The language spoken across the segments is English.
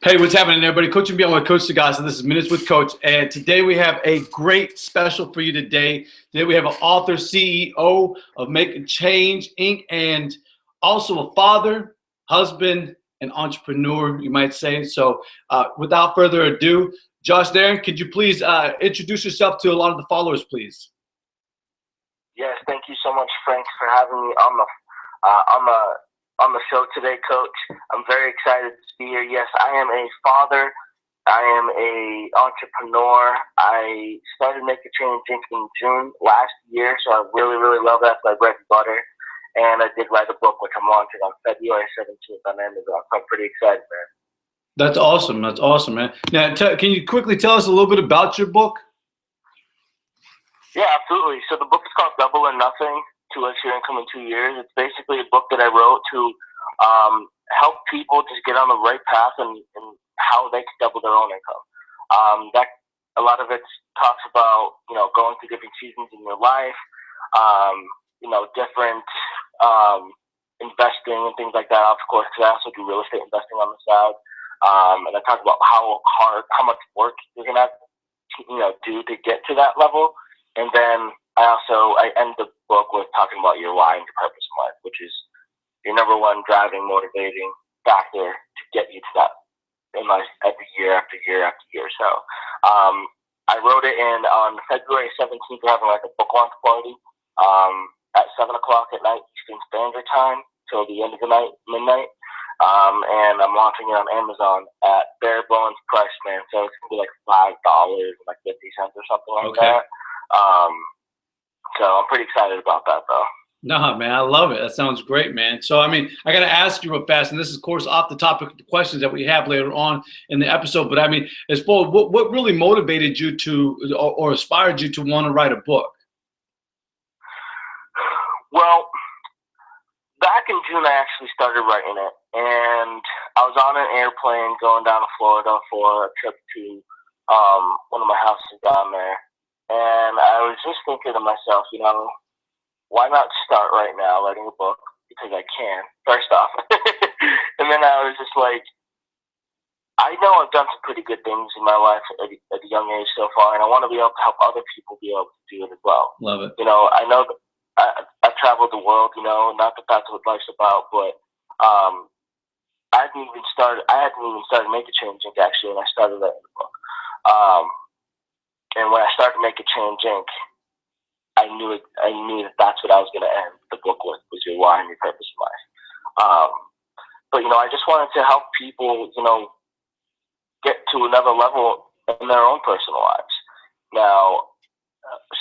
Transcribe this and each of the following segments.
Hey, what's happening, everybody? Coach and Beyond with Coach Sagasa. This is Minutes with Coach, and today we have a great special for you today. Today we have an author, CEO of Make a Change, Inc., and also a father, husband, and entrepreneur, you might say. So without further ado, Josh Therrien, could you please introduce yourself to a lot of the followers, please? Yes, thank you so much, Frank, for having me on the show today, Coach. I'm very excited to be here. Yes, I am a father. I am a entrepreneur. I started Make a Change Inc. in June last year, so I really love that. So I bread and butter, and I did write a book, which I'm launching on February 17th on Amazon. So I'm pretty excited, man. That's awesome. That's awesome, man. Now, can you quickly tell us a little bit about your book? Yeah, absolutely. So the book is called Double or Nothing, 2x Your Income in 2 years. It's basically a book that I wrote to help people just get on the right path and how they can double their own income. That a lot of it talks about, going through different seasons in your life, different investing and things like that. Of course, because I also do real estate investing on the side. And I talk about how much work you're gonna have to, do to get to that level. And then I end the book with talking about your why and your purpose in life, which is your number one driving, motivating factor to get you to that in life every year after year after year. So I wrote it on February 17th. We're having like a book launch party at 7 o'clock at night Eastern Standard Time till the end of the night, midnight. And I'm launching it on Amazon at bare bones price, man. So it's gonna be like $5.50 or something like that. So I'm pretty excited about that, though. No, man, I love it. That sounds great, man. So, I got to ask you real fast, and this is, of course, off the topic of the questions that we have later on in the episode. But, as far as what really motivated you to or inspired you to want to write a book? Well, back in June, I actually started writing it. And I was on an airplane going down to Florida for a trip to one of my houses down there. And I was just thinking to myself, why not start right now writing a book? Because I can, first off. And then I was just like, I know I've done some pretty good things in my life at a young age so far, and I want to be able to help other people be able to do it as well. Love it. I know that I've traveled the world, not that that's what life's about, but I hadn't even started Make a Change Inc. actually, and I started writing the book. And when I started Make a Change Inc., I knew that that's what I was going to end the book with, was your why and your purpose in life. But I just wanted to help people, get to another level in their own personal lives. Now,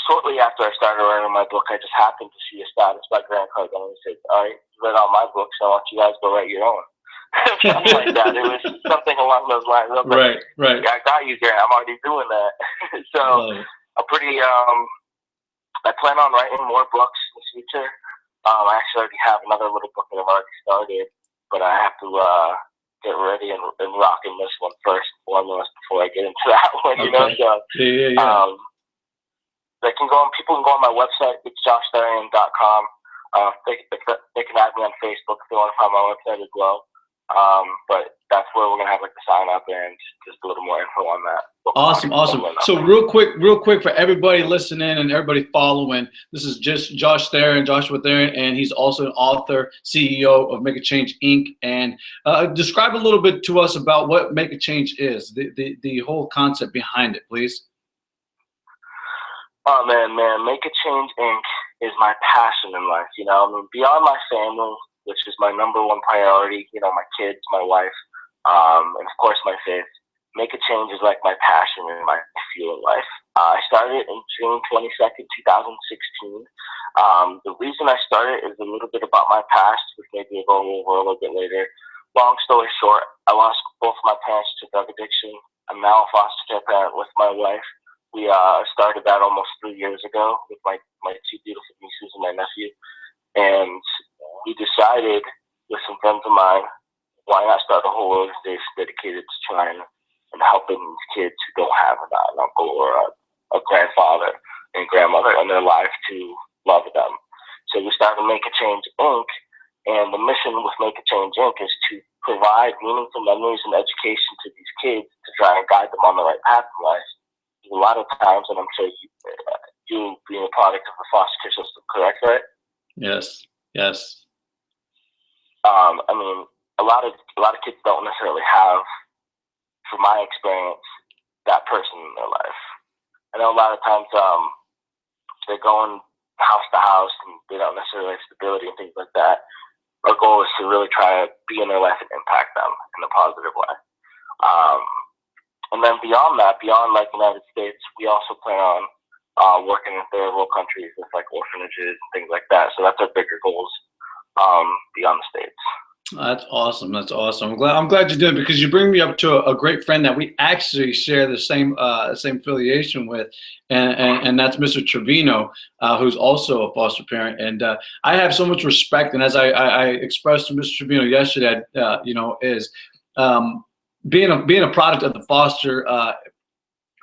shortly after I started writing my book, I just happened to see a status by Grant Cardone, and he said, "All right, you read all my books, so I want you guys to go write your own." Something like that. It was something along those lines. I was right. I got you, Grant. I'm already doing that. So I'm pretty. I plan on writing more books in the future. I actually already have another little book that I've already started, but I have to get ready and rock in this one first and foremost before I get into that one. Okay. So Yeah. People can go on my website. It's joshtherrien.com. They can add me on Facebook if they want to find my website as well. But that's where we're gonna have like the sign up and just a little more info on that. Awesome. So real quick for everybody listening and everybody following, this is just Joshua Therrien, and he's also an author, CEO of Make a Change Inc. And describe a little bit to us about what Make a Change is, the whole concept behind it, please. Oh man, Make a Change Inc. is my passion in life. Beyond my family, which is my number one priority, my kids, my wife, and of course my faith. Make a Change is like my passion and my fuel in life. I started in June 22nd, 2016. The reason I started is a little bit about my past, which maybe we'll go over a little bit later. Long story short, I lost both my parents to drug addiction. I'm now a foster care parent with my wife. We started that almost 3 years ago with my two beautiful nieces and my nephew. And we decided with some friends of mine, why not start a whole organization dedicated to trying and helping these kids who don't have an uncle or a grandfather and grandmother in their life to love them. So we started Make a Change Inc. And the mission with Make a Change Inc. is to provide meaningful memories and education to these kids to try and guide them on the right path in life. A lot of times, and I'm sure you being a product of the foster care system, correct, right? Yes. Yes. I mean, a lot of kids don't necessarily have, from my experience, that person in their life. I know a lot of times they're going house to house and they don't necessarily have stability and things like that. Our goal is to really try to be in their life and impact them in a positive way. And then beyond that, beyond like United States, we also plan on working in third world countries with like orphanages and things like that. So that's our bigger goals beyond the States. That's awesome. That's awesome. I'm glad you did, because you bring me up to a great friend that we actually share the same affiliation with, and that's Mr. Trevino, who's also a foster parent. And I have so much respect, and as I expressed to Mr. Trevino yesterday, is being a product of the foster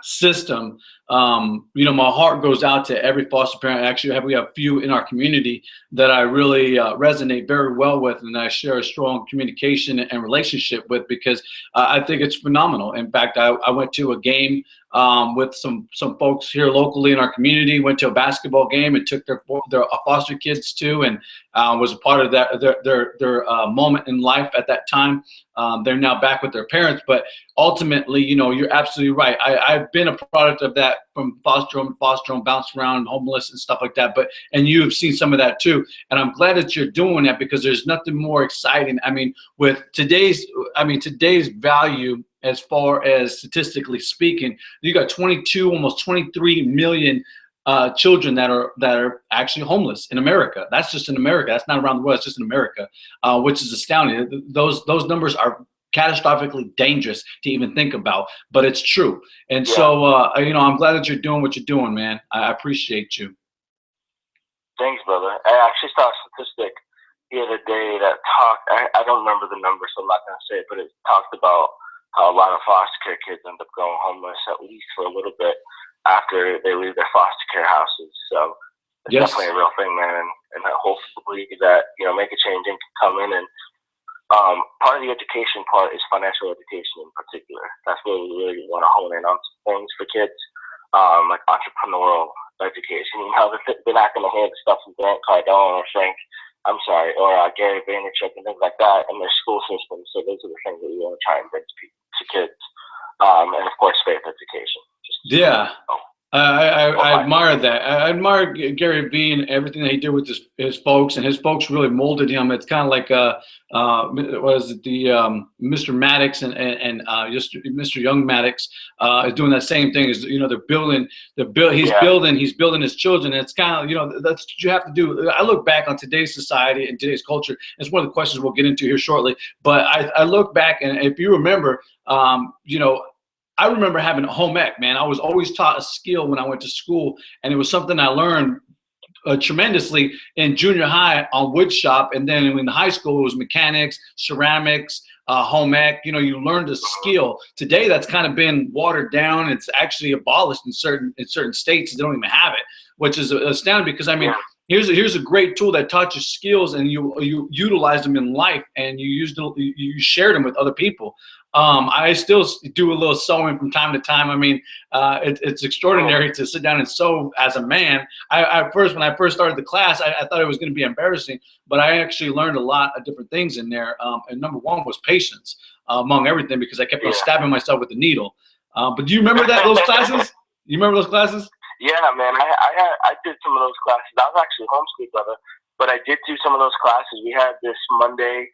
system. My heart goes out to every foster parent. Actually, we have a few in our community that I really resonate very well with, and I share a strong communication and relationship with, because I think it's phenomenal. In fact, I went to a game with some folks here locally in our community. Went to a basketball game and took their foster kids too, and was a part of their moment in life at that time. They're now back with their parents, but ultimately, you're absolutely right. I've been a product of that, from foster home, bounced around, homeless and stuff like that. And you have seen some of that too. And I'm glad that you're doing that, because there's nothing more exciting. I mean, with today's value, as far as statistically speaking, you got 22, almost 23 million children that are actually homeless in America. That's just in America. That's not around the world. It's just in America, which is astounding. Those numbers are catastrophically dangerous to even think about, but it's true. And so, I'm glad that you're doing what you're doing, man. I appreciate you. Thanks, brother. I actually saw a statistic the other day that talked, I don't remember the number, so I'm not going to say it, but it talked about how a lot of foster care kids end up going homeless, at least for a little bit, after they leave their foster care houses. So it's definitely a real thing, man. And hopefully that, Make a Change and can come in. And part of the education part is financial education in particular. That's where we really want to hone in on some things for kids, like entrepreneurial education. They're not going to hand stuff from Grant Cardone or Gary Vaynerchuk and things like that in their school system. So those are the things that we want to try and bring to kids. And of course, faith education. I admire that. I admire Gary Vee and everything that he did with his folks, and his folks really molded him. It's kind of like Mr. Maddox and just Mr. Young Maddox is doing that same thing. Is they're building. He's building his children. And it's kind of that's what you have to do. I look back on today's society and today's culture. It's one of the questions we'll get into here shortly. But I look back, and if you remember, I remember having a home ec, man. I was always taught a skill when I went to school, and it was something I learned tremendously in junior high on wood shop, and then in high school it was mechanics, ceramics, home ec. You learned a skill. Today that's kind of been watered down. It's actually abolished in certain states. They don't even have it, which is astounding, because here's a great tool that taught you skills, and you utilize them in life, and you share them with other people. I still do a little sewing from time to time. I mean, it's extraordinary to sit down and sew as a man. When I first started the class, I thought it was going to be embarrassing, but I actually learned a lot of different things in there. And number one was patience, among everything, because I kept on stabbing myself with the needle. But do you remember those classes? You remember those classes? Yeah, man. I did some of those classes. I was actually homeschooled, brother, but I did do some of those classes. We had this Monday.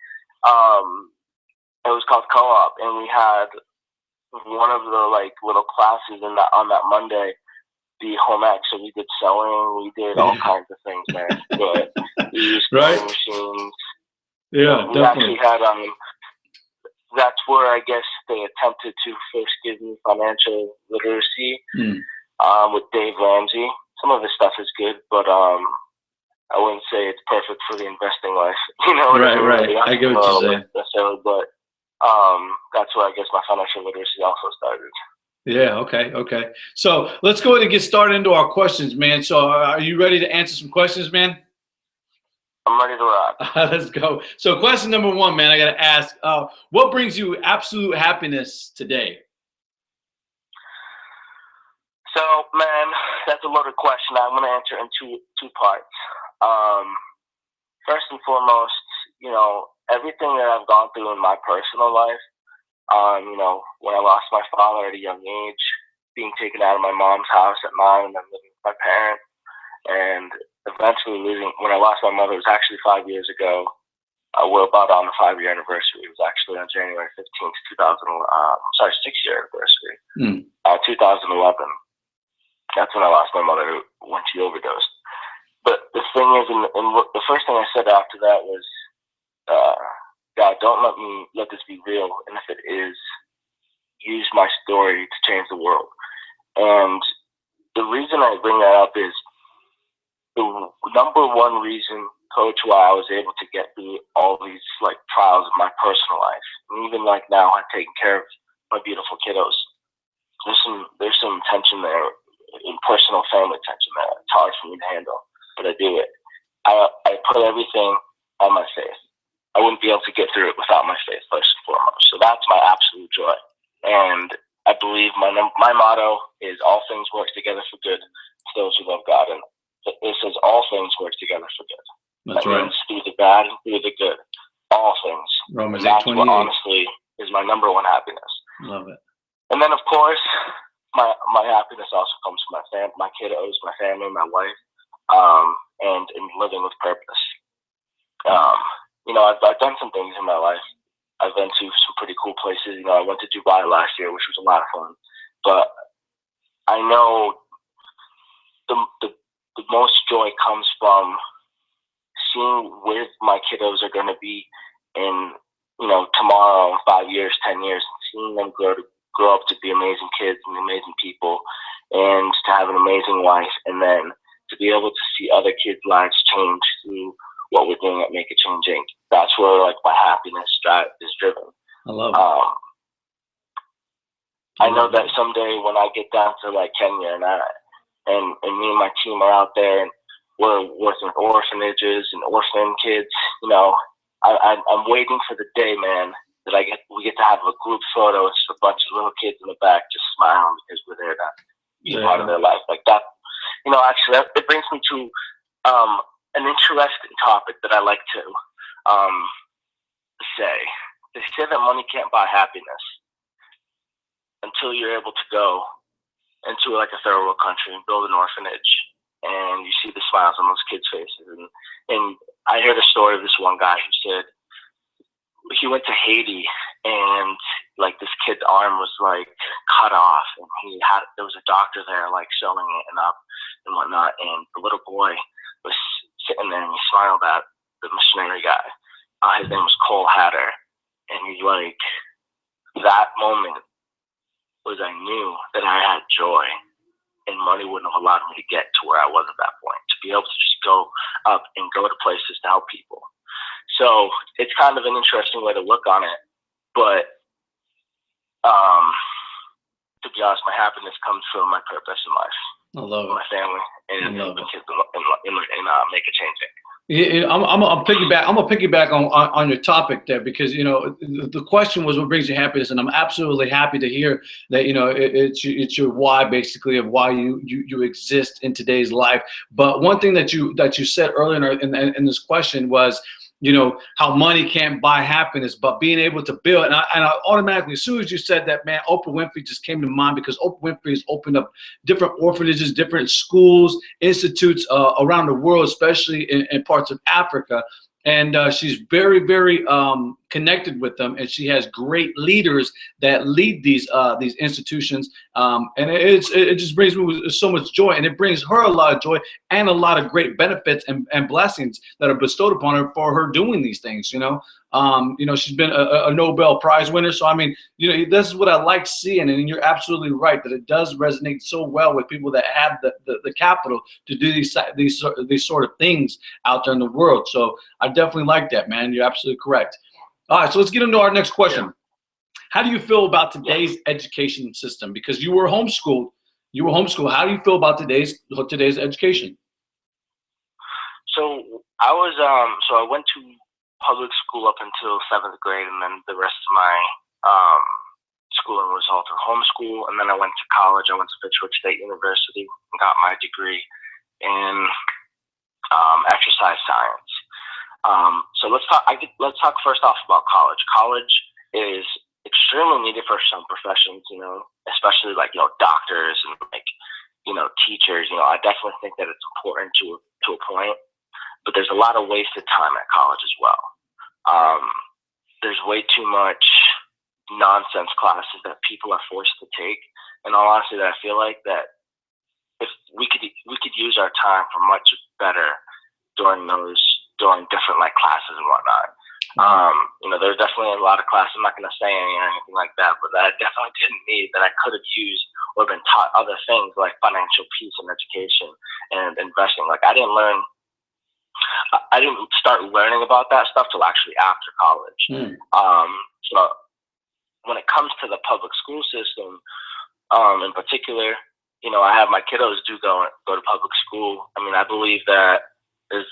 It was called Co-op, and we had one of the little classes on that Monday be home ec. So we did sewing, we did all kinds of things, man. But we used sewing machines. Yeah, we definitely. actually had that's where I guess they attempted to first give me financial literacy with Dave Ramsey. Some of his stuff is good, but I wouldn't say it's perfect for the investing life. Right. I get what you're saying. Necessarily, but that's where I guess my financial literacy also started. Yeah. Okay. So let's go ahead and get started into our questions, man. So are you ready to answer some questions, man? I'm ready to rock. Let's go. So question number one, man, I got to ask, what brings you absolute happiness today? So, man, that's a loaded question. I'm going to answer in two parts. First and foremost, everything that I've gone through in my personal life, when I lost my father at a young age, being taken out of my mom's house at 9 and then living with my parents, and eventually when I lost my mother, it was actually 5 years ago. We're about on the 5-year anniversary. It was actually on January 15th, 6-year anniversary, 2011. That's when I lost my mother when she overdosed. But the thing is, and the first thing I said after that was, God, don't let this be real. And if it is, use my story to change the world. And the reason I bring that up is the number one reason, Coach, why I was able to get through all these trials of my personal life. And even now, I'm taking care of my beautiful kiddos. There's some tension there, in personal family tension there. It's hard for me to handle, but I do it. I put everything on my faith. I wouldn't be able to get through it without my faith, first and foremost. So that's my absolute joy. And I believe my motto is all things work together for good to those who love God. And it says all things work together for good. That's that right. means through the bad and through the good. All things. Romans 8:28. That's what honestly is my number one happiness. Love it. And then, of course, my happiness also comes from my kiddos, my family, my wife, and in living with purpose. I've done some things in my life. I've been to some pretty cool places. I went to Dubai last year, which was a lot of fun. But I know the most joy comes from seeing where my kiddos are going to be in, tomorrow, 5 years, 10 years, and seeing them grow up to be amazing kids and amazing people, and to have an amazing life, and then to be able to see other kids' lives change through what we're doing at Make a Change Inc. That's where my happiness is driven. I love it. I know that someday when I get down to Kenya and me and my team are out there and we're working with orphanages and orphan kids, I'm waiting for the day, man, that we get to have a group photo. It's a bunch of little kids in the back just smiling because we're there to be part of their life like that. Actually, it brings me to an interesting topic that I like to say. They say that money can't buy happiness until you're able to go into a third world country and build an orphanage, and you see the smiles on those kids' faces. And I heard a story of this one guy who said he went to Haiti and this kid's arm was cut off, and there was a doctor there sewing it up and whatnot, and the little boy was sitting there and he smiled at the missionary guy. His name was Cole Hatter, and he's that moment was I knew that I had joy, and money wouldn't have allowed me to get to where I was at that point, to be able to just go up and go to places to help people. So it's kind of an interesting way to look on it, but to be honest, my happiness comes from my purpose in life. I love it. My family and the kids in Make a Change. Yeah, I'm gonna piggyback on your topic there, because the question was what brings you happiness, and I'm absolutely happy to hear that it's your why, basically, of why you exist in today's life. But one thing that you said earlier in this question was, how money can't buy happiness, but being able to build. And I automatically, as soon as you said that, man, Oprah Winfrey just came to mind, because Oprah Winfrey has opened up different orphanages, different schools, institutes around the world, especially in parts of Africa. And she's very, very connected with them, and she has great leaders that lead these institutions. And it just brings me so much joy, and it brings her a lot of joy and a lot of great benefits and blessings that are bestowed upon her for her doing these things. She's been a Nobel Prize winner, so this is what I like seeing. And you're absolutely right that it does resonate so well with people that have the capital to do these sort of things out there in the world. So I definitely like that, man. You're absolutely correct. All right, so let's get into our next question. Yeah. How do you feel about today's education system? Because you were homeschooled. How do you feel about today's education? So I went to public school up until 7th grade, and then the rest of my schooling was all through homeschool. And then I went to college. I went to Fitchburg State University and got my degree in exercise science. So let's talk first off about college. College is extremely needed for some professions, especially like doctors and like teachers. I definitely think that it's important to a point, but there's a lot of wasted time at college as well. There's way too much nonsense classes that people are forced to take, and all honesty, that I feel like that if we could use our time for much better during different like classes and whatnot. There's definitely a lot of classes, I'm not going to say any or anything like that, but that I definitely didn't need, that I could have used or been taught other things like financial peace and education and investing. Like I didn't start learning about that stuff till actually after college. So when it comes to the public school system, in particular, I have my kiddos do go to public school. I mean, I believe that there's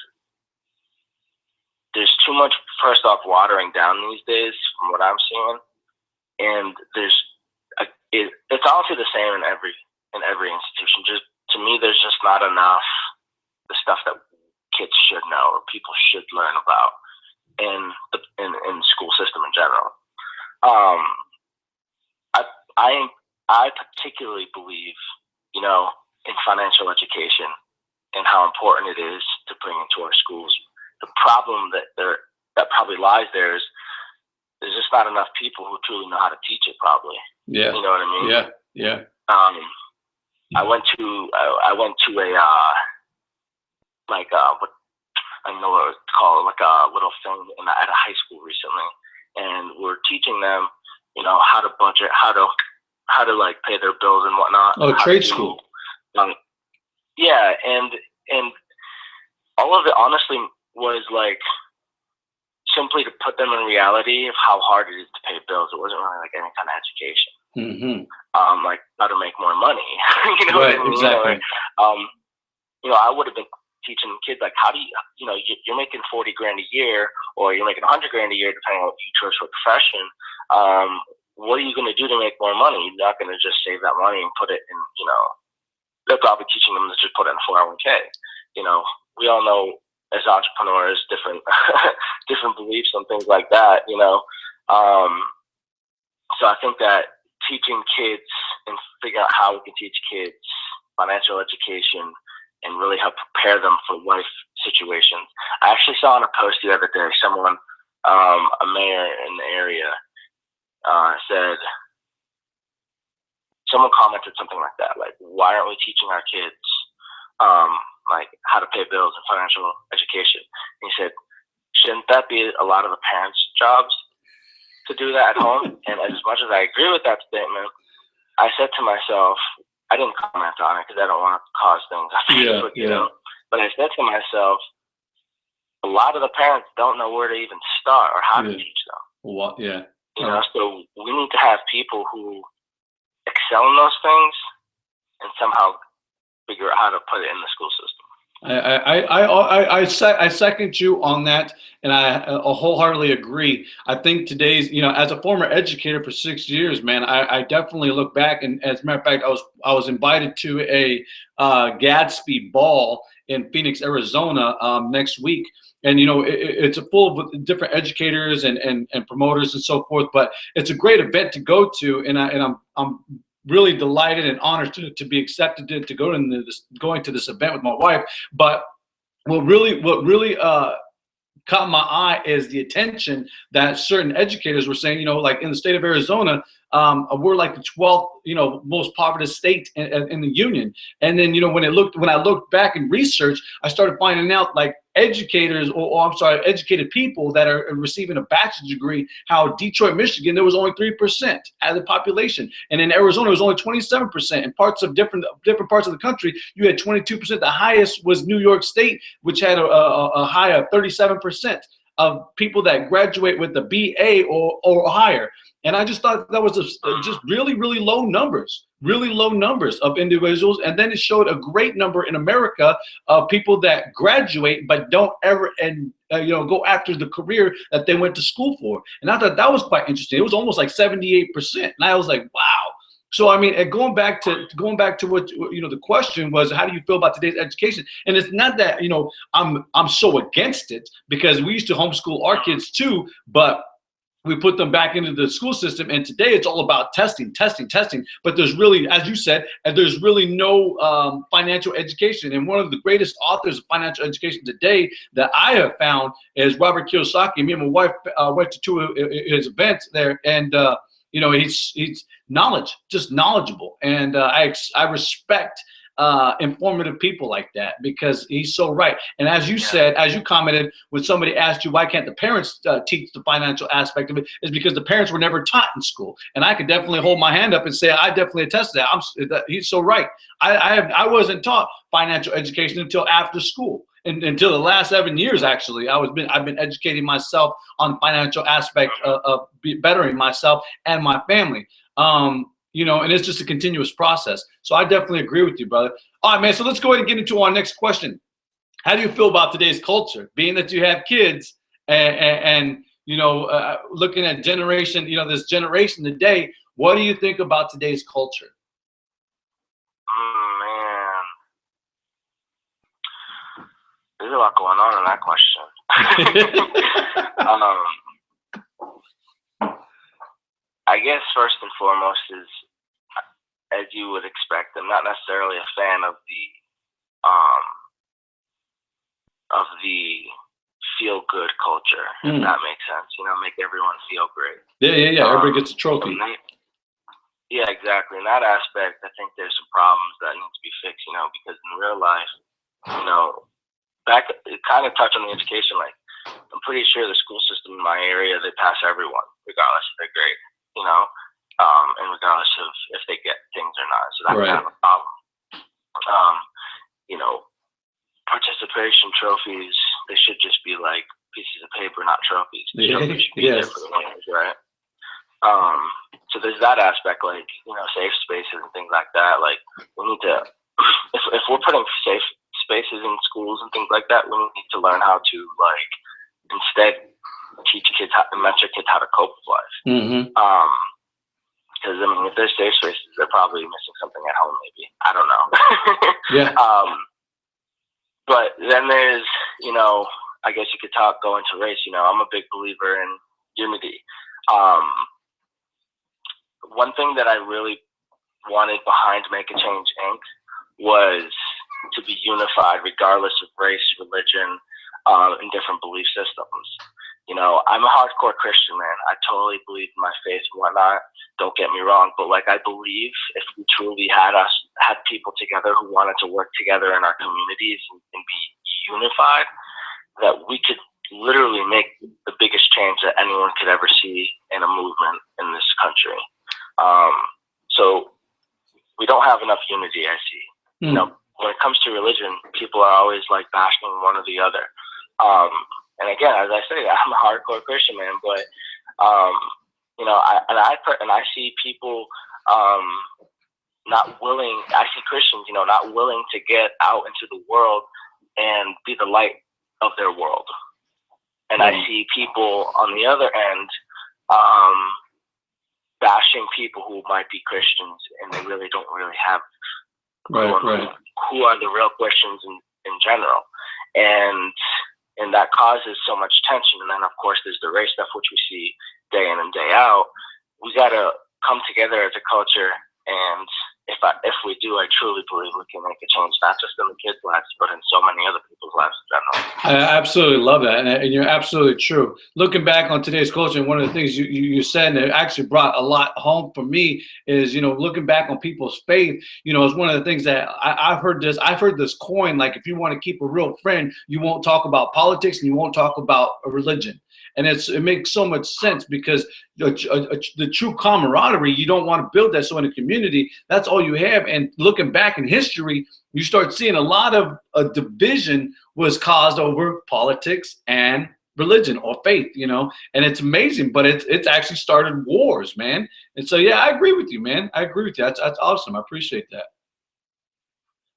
too much, first off, watering down these days from what I'm seeing, and it's honestly the same in every institution. Just to me, there's just not enough the stuff that kids should know or people should learn about in the school system in general. I particularly believe, in financial education and how important it is to bring into our schools. The problem that probably lies there is there's just not enough people who truly know how to teach it. Probably. Yeah. You know what I mean? Yeah. Yeah. I went to a what I don't know what it's called, like a little thing at a high school recently, and we're teaching them, how to budget, how to like pay their bills and whatnot. Oh, trade school. Yeah, and all of it honestly was like simply to put them in reality of how hard it is to pay bills. It wasn't really like any kind of education. Like how to make more money. Right, what I mean? exactly. I would have been teaching kids like how do you're making 40 grand a year, or you're making 100 grand a year, depending on what you choose for profession. What are you going to do to make more money? You're not going to just save that money and put it in, they're probably teaching them to just put it in 401k. We all know as entrepreneurs, different beliefs and things like that, So I think that teaching kids and figuring out how we can teach kids financial education and really help prepare them for life situations. I actually saw on a post the other day, someone, a mayor in the area, said, someone commented something like that, like, why aren't we teaching our kids, like how to pay bills and financial education? And he said, shouldn't that be a lot of the parents' jobs to do that at home? And as much as I agree with that statement, I said to myself, I didn't comment on it because I don't want to cause things on Facebook, but I said to myself, a lot of the parents don't know where to even start or how to teach them. What? Yeah. So we need to have people who excel in those things and somehow figure out how to put it in the school system. I second you on that, and I wholeheartedly agree. I think today's, as a former educator for 6 years, man, I definitely look back, and as a matter of fact, I was invited to a Gadsby ball in Phoenix, Arizona next week. And it's full of different educators and promoters and so forth. But it's a great event to go to, and I'm really delighted and honored to be accepted to going to this event with my wife. But what really caught my eye is the attention that certain educators were saying. Like in the state of Arizona, we're like the 12th, most poverty state in the union. And then, when I looked back and researched, I started finding out like educators, educated people that are receiving a bachelor's degree, how Detroit, Michigan, there was only 3% out of the population. And in Arizona, it was only 27%. In parts of different parts of the country, you had 22%. The highest was New York State, which had a high of 37% of people that graduate with a BA or higher. And I just thought that was just really, really low numbers of individuals. And then it showed a great number in America of people that graduate but don't ever go after the career that they went to school for. And I thought that was quite interesting. It was almost like 78%. And I was like, wow. So I mean, and going back to what the question was, how do you feel about today's education? And it's not that I'm so against it, because we used to homeschool our kids too, but we put them back into the school system, and today it's all about testing. But there's really, as you said, there's really no financial education. And one of the greatest authors of financial education today that I have found is Robert Kiyosaki. Me and my wife went to two of his events there, and he's just knowledgeable, and I respect informative people like that, because he's so right. And as you said, as you commented, when somebody asked you why can't the parents teach the financial aspect of it, is because the parents were never taught in school. And I could definitely hold my hand up and say I definitely attest to that. He's so right. I wasn't taught financial education until after school. And until the last 7 years, actually, I've been educating myself on financial aspect of bettering myself and my family. And it's just a continuous process. So I definitely agree with you, brother. All right, man. So let's go ahead and get into our next question. How do you feel about today's culture, being that you have kids and looking at generation, this generation today? What do you think about today's culture? Man, there's a lot going on in that question. I guess first and foremost is, as you would expect, I'm not necessarily a fan of the feel-good culture, if that makes sense. Make everyone feel great. Yeah. Everybody gets a trophy. Yeah, exactly. In that aspect, I think there's some problems that need to be fixed. Because in real life, kind of touch on the education. Like, I'm pretty sure the school system in my area, they pass everyone, regardless if they're great. And regardless of if they get things or not. So that's kind of a problem. Participation trophies, they should just be like pieces of paper, not trophies. Trophies should be there for the winners, right? So there's that aspect, like, safe spaces and things like that. Like, we need to, if we're putting safe spaces in schools and things like that, we need to learn how to, like, instead teach kids mentor kids how to cope with life. Because if there's safe spaces, they're probably missing something at home. Maybe, I don't know. But then there's, I guess you could go into race. I'm a big believer in unity. One thing that I really wanted behind Make a Change Inc. was to be unified, regardless of race, religion, and different belief systems. I'm a hardcore Christian, man. I totally believe in my faith and whatnot. Don't get me wrong, but I believe if we truly had people together who wanted to work together in our communities and be unified, that we could literally make the biggest change that anyone could ever see in a movement in this country. So we don't have enough unity, I see. When it comes to religion, people are always bashing one or the other. And again, as I say, I'm a hardcore Christian, man. But I see people not willing. I see Christians, not willing to get out into the world and be the light of their world. And I see people on the other end bashing people who might be Christians, and they really don't have who are the real Christians in general. And that causes so much tension. And then, of course, there's the race stuff, which we see day in and day out. We got to come together as a culture. And if we do, I truly believe we can make a change, not just in the kids' lives, but in so many other people's lives in general. I absolutely love that. And you're absolutely true. Looking back on today's culture, and one of the things you said that actually brought a lot home for me is, looking back on people's faith, is one of the things that I've heard this coin, like, if you want to keep a real friend, you won't talk about politics and you won't talk about religion. And it makes so much sense, because the true camaraderie, you don't want to build that. So in a community, that's all you have. And looking back in history, you start seeing a lot of division was caused over politics and religion or faith, and it's amazing, but it's actually started wars, man. And so, yeah, I agree with you, man. I agree with you. That's awesome. I appreciate that.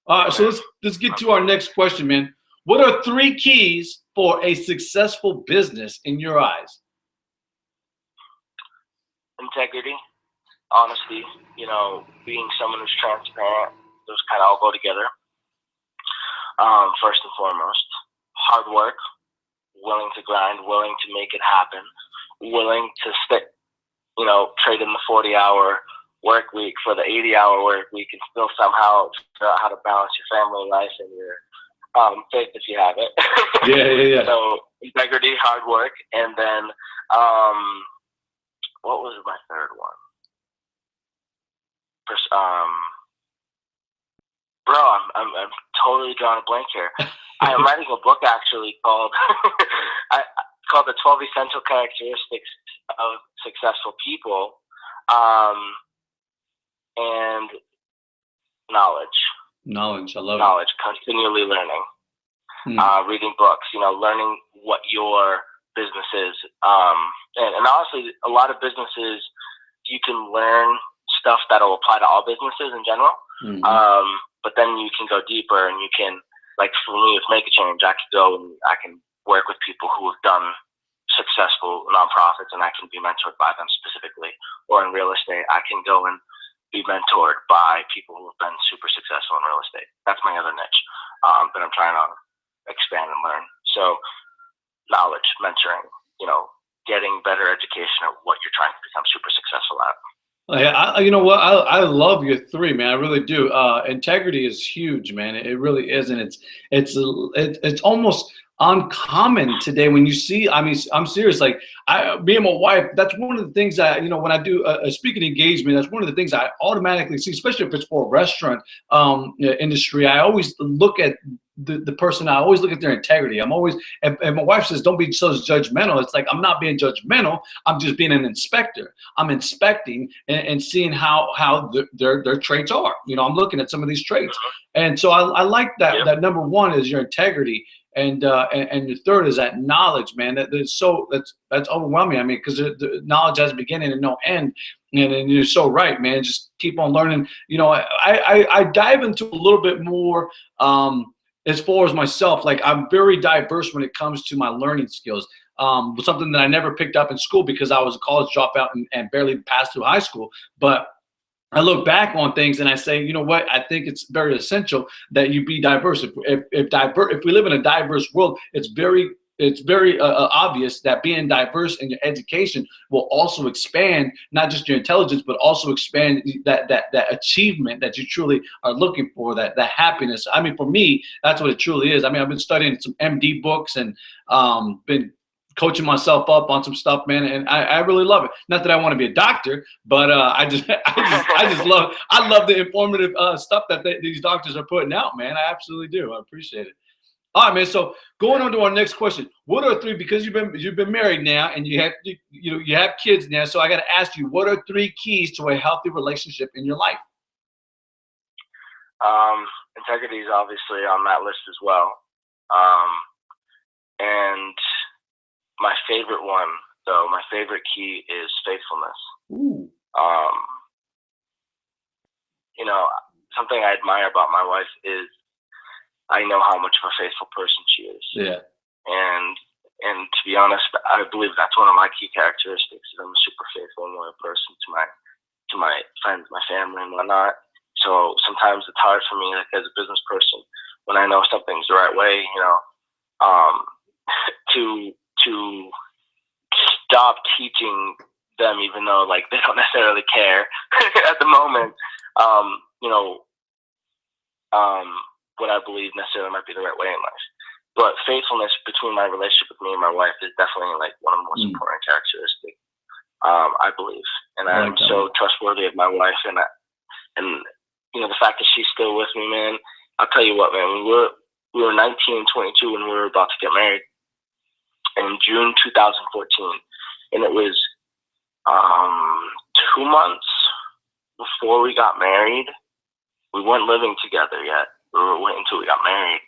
All right, so let's get to our next question, man. What are 3 keys for a successful business in your eyes? Integrity, honesty, being someone who's transparent. Those kind of all go together. First and foremost, hard work, willing to grind, willing to make it happen, willing to stick, trade in the 40-hour work week for the 80-hour work week and still somehow figure out how to balance your family life and your faith if you have it. Yeah. So integrity, hard work, and then what was my third one? Bro, I'm totally drawing a blank here. I am writing a book actually called called The 12 Essential Characteristics of Successful People, and knowledge. Knowledge, I love knowledge. Continually learning, reading books. Learning what your business is, and honestly, a lot of businesses you can learn stuff that'll apply to all businesses in general. But then you can go deeper, and you can, like for me with Make a Change, I could go and I can work with people who have done successful nonprofits, and I can be mentored by them specifically. Or in real estate, I can go and be mentored by people who have been super successful in real estate. That's my other niche that I'm trying to expand and learn. So knowledge, mentoring, getting better education at what you're trying to become super successful at. You know what? I love your 3, man. I really do. Integrity is huge, man. It really is, and it's almost uncommon today when you see. I mean, I'm serious. Like me and my wife, that's one of the things that when I do a speaking engagement, that's one of the things I automatically see, especially if it's for a restaurant industry. I always look at the person. I always look at their integrity. I'm always, and my wife says, don't be so judgmental. It's like, I'm not being judgmental. I'm just being an inspector. I'm inspecting and seeing how their traits are. I'm looking at some of these traits. And so I like that. That number 1 is your integrity. And the third is that knowledge, man. That's overwhelming. I mean, because the knowledge has a beginning and no end. And you're so right, man. Just keep on learning. I dive into a little bit more as far as myself. Like, I'm very diverse when it comes to my learning skills. Something that I never picked up in school because I was a college dropout and barely passed through high school. But I look back on things and I say, you know what? I think it's very essential that you be diverse. If we live in a diverse world, it's very obvious that being diverse in your education will also expand not just your intelligence, but also expand that achievement that you truly are looking for, that happiness. I mean, for me, that's what it truly is. I mean, I've been studying some MD books and been coaching myself up on some stuff, man, and I really love it. Not that I want to be a doctor, but I love the informative stuff that these doctors are putting out, man. I absolutely do. I appreciate it. All right, man. So going on to our next question, what are 3? Because you've been married now and you have kids now. So I got to ask you, what are 3 keys to a healthy relationship in your life? Integrity is obviously on that list as well, and my favorite one, though, my favorite key is faithfulness. Ooh. Something I admire about my wife is I know how much of a faithful person she is. Yeah. And to be honest, I believe that's one of my key characteristics. I'm a super faithful and loyal person to my friends, my family, and whatnot. So sometimes it's hard for me, like as a business person, when I know something's the right way, to stop teaching them, even though like they don't necessarily care at the moment. What I believe necessarily might be the right way in life. But faithfulness between my relationship with me and my wife is definitely like one of the most important characteristics, I believe. And I'm so trustworthy of my wife, and the fact that she's still with me, man. I'll tell you what, man. We were 19 and 22 when we were about to get married in June 2014, and it was 2 months before we got married. We weren't living together yet. We were waiting until we got married.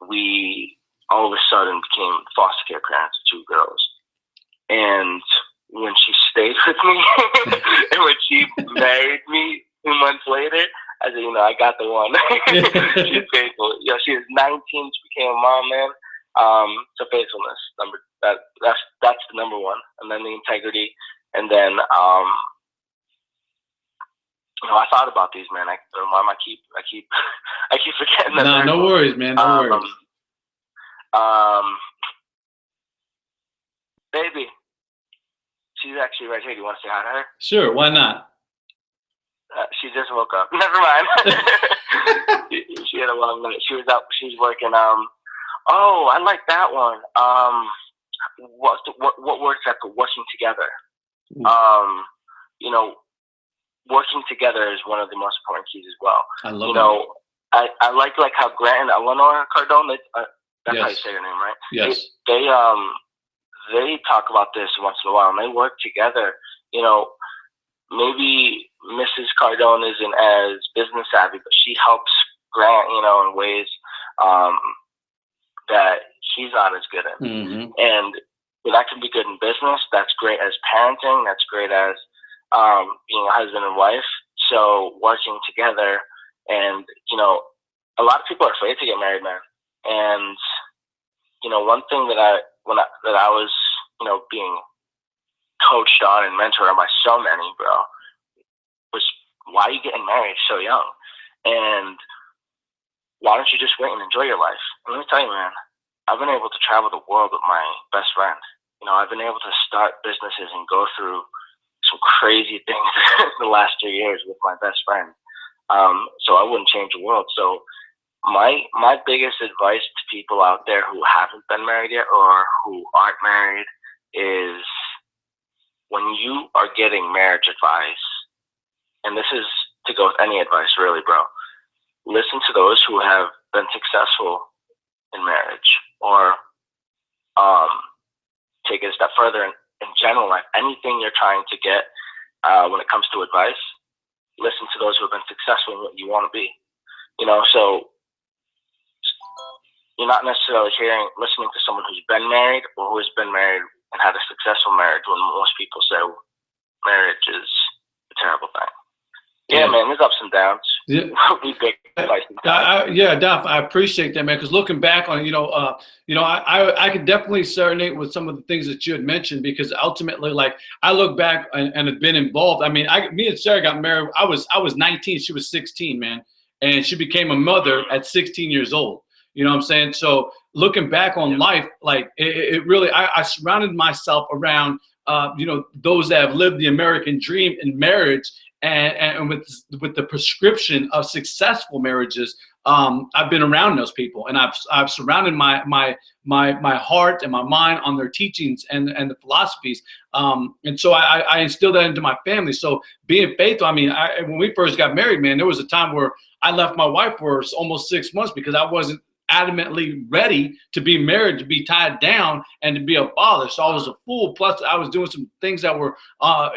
We all of a sudden became foster care parents of 2 girls. And when she stayed with me and when she married me 2 months later, I said, you know, I got the one. She's faithful. You know, she was 19. She became a mom, man. So faithfulness, that's the number one, and then the integrity, and then you know, I thought about these, man. I keep forgetting that. No, no worries, man. No worries. Baby, she's actually right here. Do you want to say hi to her? Sure, why not? She just woke up. Never mind. She had a long night. She was up. She was working. Oh, I like that one. What words that the working together? You know, working together is one of the most important keys as well. I love you know, that. I like how Grant and Eleanor Cardone, that's yes. how you say her name, right? Yes. They talk about this once in a while, and they work together. You know, maybe Mrs. Cardone isn't as business savvy, but she helps Grant, you know, in ways that he's not as good at. Mm-hmm. And that can be good in business. That's great as parenting. That's great as being a husband and wife. So working together, and you know, a lot of people are afraid to get married, man. And you know, one thing that I was, you know, being coached on and mentored by so many, bro, was why are you getting married so young? And why don't you just wait and enjoy your life? And let me tell you, man, I've been able to travel the world with my best friend. You know, I've been able to start businesses and go through some crazy things the last 3 years with my best friend. So I wouldn't change the world. So my biggest advice to people out there who haven't been married yet or who aren't married is, when you are getting marriage advice, and this is to go with any advice really, bro, listen to those who have been successful in marriage, or take it a step further in general life. Anything you're trying to get when it comes to advice, listen to those who have been successful in what you want to be. You know, so you're not necessarily listening to someone who's been married or who has been married and had a successful marriage, when most people say marriage is a terrible thing. Yeah, man, there's ups and downs. Yeah, Daph, I appreciate that, man. Because looking back on, I could definitely serenade with some of the things that you had mentioned. Because ultimately, like, I look back and have been involved. I mean, me and Sarah got married. I was 19. She was 16, man, and she became a mother at 16 years old. You know what I'm saying? So looking back on life, like it really, I surrounded myself around, those that have lived the American dream in marriage, and with the prescription of successful marriages. I've been around those people, and I've surrounded my heart and my mind on their teachings and the philosophies. And so I instilled that into my family. So being faithful, I mean, when we first got married, man, there was a time where I left my wife for almost 6 months because I wasn't adamantly ready to be married, to be tied down, and to be a father. So I was a fool. Plus, I was doing some things that were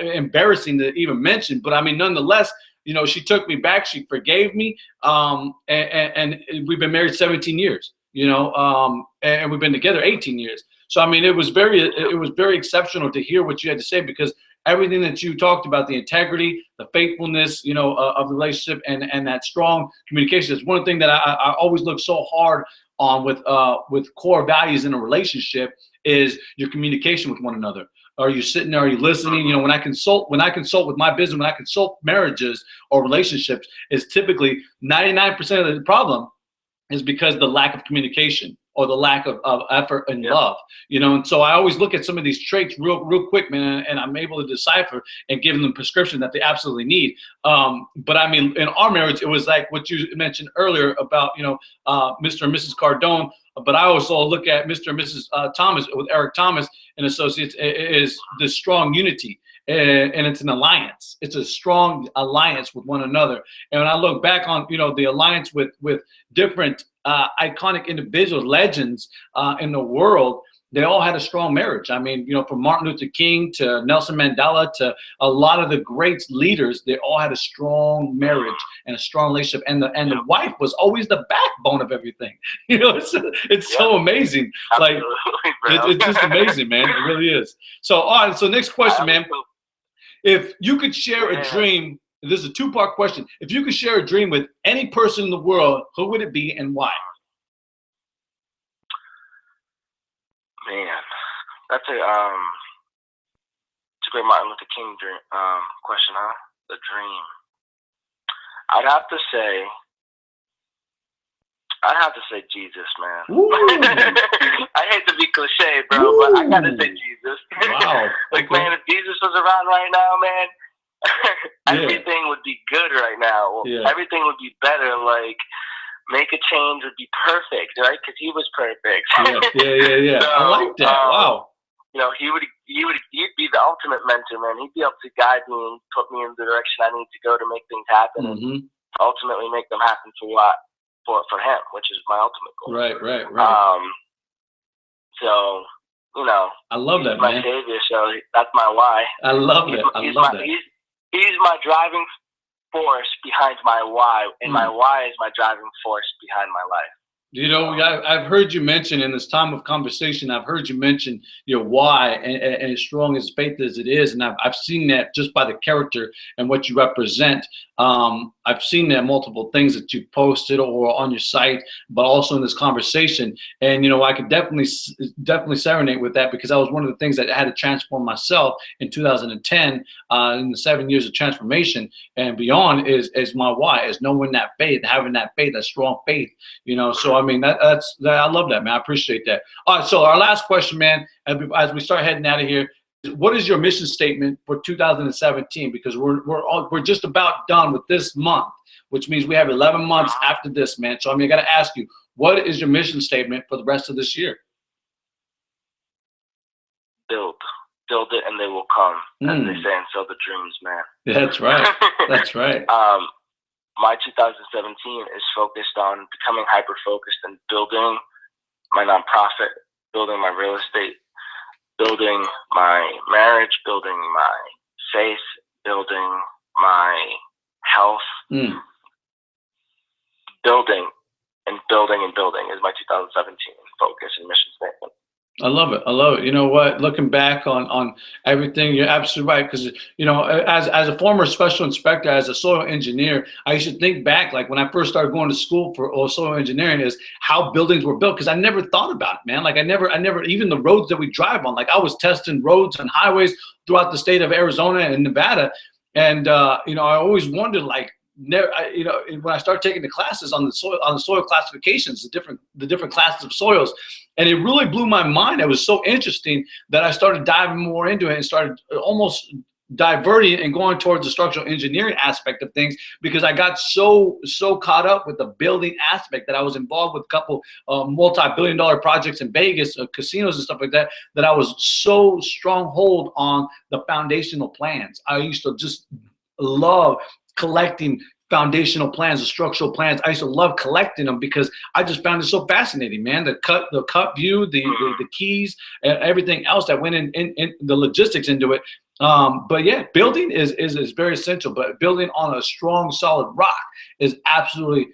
embarrassing to even mention. But I mean, nonetheless, she took me back. She forgave me, and we've been married 17 years. And we've been together 18 years. So I mean, it was very exceptional to hear what you had to say, because everything that you talked about, the integrity, the faithfulness, of the relationship, and that strong communication, is one thing that I always look so hard on with core values in a relationship, is your communication with one another. Are you sitting there? Are you listening? When I consult with my business, when I consult marriages or relationships, is typically 99% of the problem is because the lack of communication or the lack of effort and love, and so I always look at some of these traits real quick, man, and I'm able to decipher and give them the prescription that they absolutely need. But I mean, in our marriage, it was like what you mentioned earlier about, Mr. and Mrs. Cardone, but I also look at Mr. and Mrs. Thomas with Eric Thomas and Associates, is the strong unity. And it's an alliance. It's a strong alliance with one another. And when I look back on, the alliance with different iconic individuals, legends in the world, they all had a strong marriage. I mean, you know, from Martin Luther King to Nelson Mandela to a lot of the great leaders, they all had a strong marriage and a strong relationship. And the wife was always the backbone of everything. You know, it's so amazing. Like, it's just amazing, man. It really is. So, all right. So next question, man. If you could share a dream, this is a two-part question. If you could share a dream with any person in the world, who would it be and why? Man, that's a great Martin Luther King dream, question, huh? The dream. I'd have to say Jesus, man. I hate to be cliche, bro, but I gotta say Jesus. Wow. Like, man, if Jesus was around right now, man, everything would be good right now. Everything would be better. Like, make a change would be perfect, right? Because he was perfect. Yeah. So, I like that. Wow. You know, he'd be the ultimate mentor, man. He'd be able to guide me and put me in the direction I need to go to make things happen, and ultimately make them happen for him, which is my ultimate goal. Right. So, you know, I love that, my man. savior, so that's my why. I love it. He's my driving force behind my why, and my why is my driving force behind my life. You know, I've heard you mention in this time of conversation, I've heard you mention your why, and as strong as faith as it is, and I've seen that just by the character and what you represent. I've seen that multiple things that you've posted or on your site, but also in this conversation. And, you know, I could definitely serenade with that, because that was one of the things that I had to transform myself in 2010, in the 7 years of transformation and beyond is my why, is knowing that faith, having that faith, that strong faith, you know. So, I mean, I love that, man. I appreciate that. All right. So our last question, man, as we start heading out of here, what is your mission statement for 2017? Because we're just about done with this month, which means we have 11 months after this, man. So I mean, I got to ask you, what is your mission statement for the rest of this year? Build it, and they will come, as they say, and so the dreams, man. That's right. That's right. My 2017 is focused on becoming hyper-focused and building my nonprofit, building my real estate, building my marriage, building my faith, building my health, building and building and building is my 2017 focus and mission statement. I love it. I love it. You know what? Looking back on everything, you're absolutely right. Because, you know, as a former special inspector, as a soil engineer, I used to think back, like when I first started going to school for soil engineering, is how buildings were built. Because I never thought about it, man. Like I never, even the roads that we drive on, like I was testing roads and highways throughout the state of Arizona and Nevada. And, you know, I always wondered, like, you know, when I started taking the classes on the soil classifications, the different classes of soils, and it really blew my mind. It was so interesting that I started diving more into it and started almost diverting and going towards the structural engineering aspect of things, because I got so caught up with the building aspect that I was involved with a couple multi-billion-dollar projects in Vegas, casinos and stuff like that, that I was so stronghold on the foundational plans. I used to just love collecting foundational plans, the structural plans. I used to love collecting them because I just found it so fascinating, man. The cut view, the keys, and everything else that went in the logistics into it. But yeah, building is very essential. But building on a strong, solid rock is absolutely,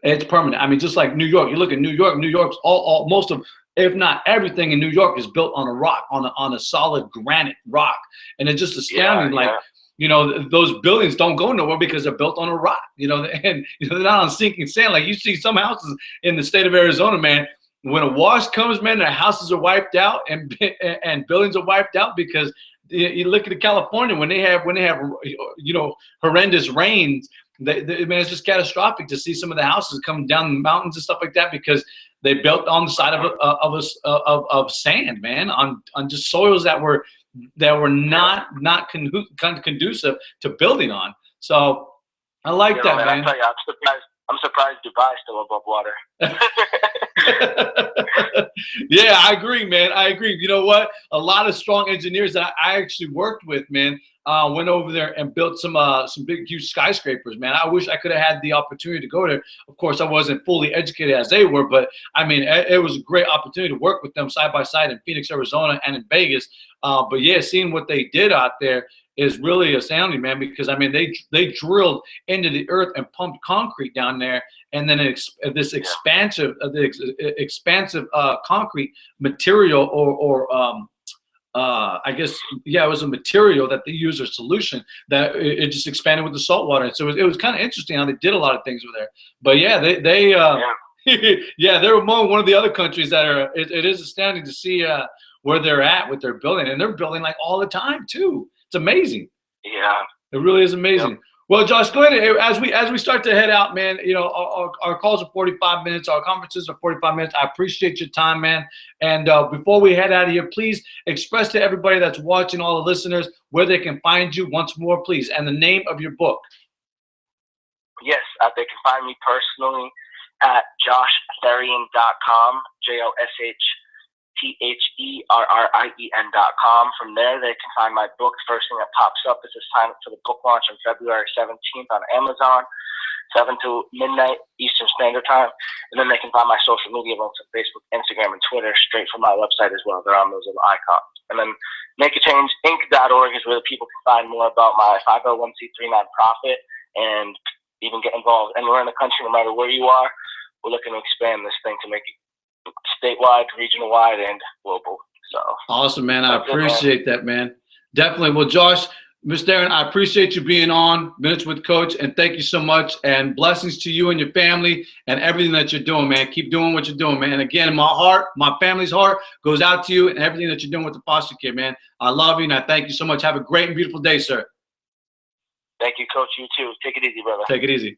it's permanent. I mean, just like New York. You look at New York. New York's most of, if not everything in New York, is built on a rock, on a solid granite rock, and it's just astounding. Yeah. Like, you know, those buildings don't go nowhere because they're built on a rock, you know, and you know, they're not on sinking sand. Like you see some houses in the state of Arizona, man, when a wash comes, man, their houses are wiped out and buildings are wiped out because you look at California, when they have, you know, horrendous rains, man, it's just catastrophic to see some of the houses coming down the mountains and stuff like that because they built on the side of sand, man, on just soils that were not conducive to building on. So I like that, man. I tell you, I'm surprised Dubai's still above water. Yeah, I agree, man. I agree. You know what? A lot of strong engineers that I actually worked with, man, went over there and built some big, huge skyscrapers, man. I wish I could have had the opportunity to go there. Of course, I wasn't fully educated as they were, but I mean, it was a great opportunity to work with them side by side in Phoenix, Arizona, and in Vegas. But yeah, seeing what they did out there is really astounding, man, because I mean, they drilled into the earth and pumped concrete down there, and then this expansive concrete material, I guess, yeah, it was a material that they used, a solution that it just expanded with the salt water. So it was kind of interesting how they did a lot of things over there. But yeah, yeah, they're among one of the other countries that are. It is astounding to see where they're at with their building, and they're building like all the time too. It's amazing. Yeah, it really is amazing. Yep. Well, Josh, go ahead. As we start to head out, man, you know, our calls are 45 minutes. Our conferences are 45 minutes. I appreciate your time, man. And before we head out of here, please express to everybody that's watching, all the listeners, where they can find you once more, please, and the name of your book. Yes, they can find me personally at JoshTherrien.com, JoshTherrien.com. From there, they can find my book. First thing that pops up is to sign up for the book launch on February 17th on Amazon, 7 to midnight Eastern Standard Time. And then they can find my social media links on Facebook, Instagram, and Twitter straight from my website as well. They're on those little icons. And then MakeAChangeInc.org is where people can find more about my 501c3 nonprofit and even get involved anywhere in the country, no matter where you are. We're looking to expand this thing to make it statewide, regional wide, and global. So awesome, man. I appreciate that, man. Definitely. Well, Josh, Mr. Therrien, I appreciate you being on Minutes with Coach, and thank you so much. And blessings to you and your family and everything that you're doing, man. Keep doing what you're doing, man. And again, my heart, my family's heart goes out to you and everything that you're doing with the foster kid, man. I love you, and I thank you so much. Have a great and beautiful day, sir. Thank you, Coach. You too. Take it easy, brother. Take it easy.